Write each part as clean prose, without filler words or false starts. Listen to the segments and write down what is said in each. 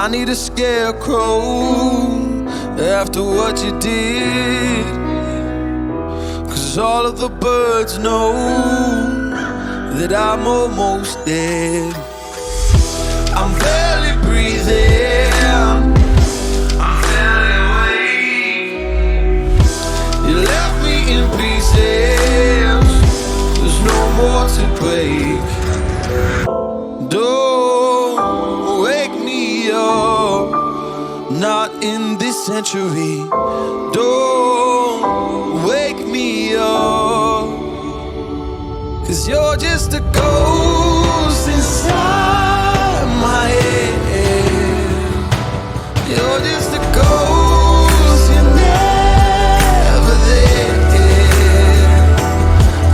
I need a scarecrow after what you did, 'cause all of the birds know that I'm almost dead. I'm barely breathing, I'm barely awake. You left me in pieces, there's no more to break. Don't wake me up, not in this century. Don't wake me up, 'cause you're just a ghost inside my head. You're just a ghost, you're never there.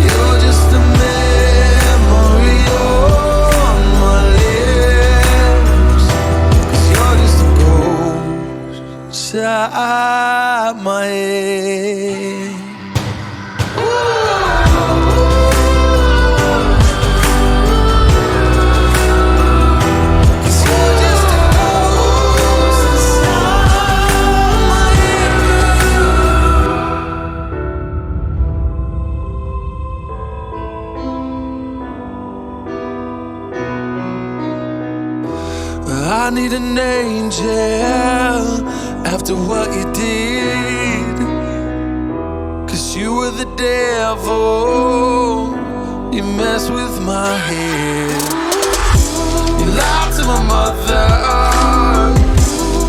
You're just a memory on my lips, 'cause you're just a ghost inside my head. I need an angel after what you did, 'cause you were the devil, you messed with my head. You lied to my mother,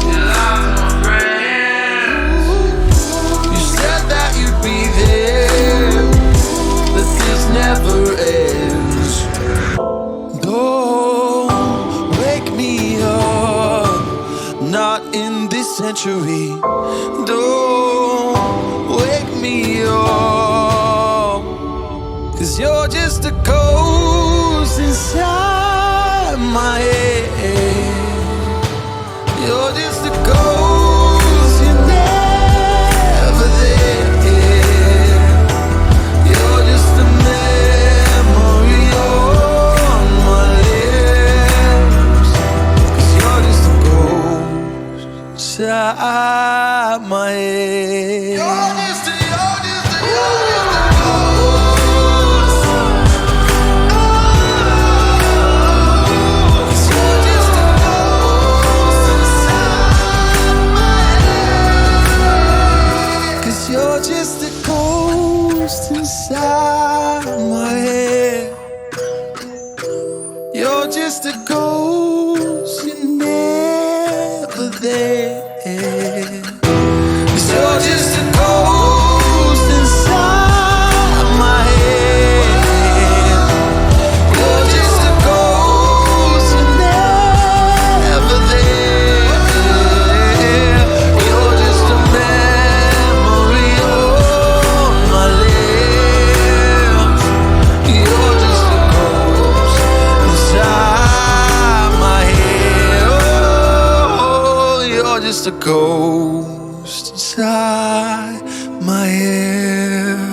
you lied to my friends. You said that you'd be there, but this never ends. Don't wake me up, not in this century. Don't wake me up, 'cause you're just a ghost inside my head. You're just a ghost, you're never there. You're just a memory on my lips, 'cause you're just a ghost inside my head. You're just a ghost. You're just a ghost inside my head. 'Cause you're just a ghost inside my head. You're just a ghost, you're never there. 'Cause you're just a ghost inside my head. You're just a ghost, you're never there. You're just a memory on my lips. You're just a ghost inside my head. Oh, you're just a ghost inside my head.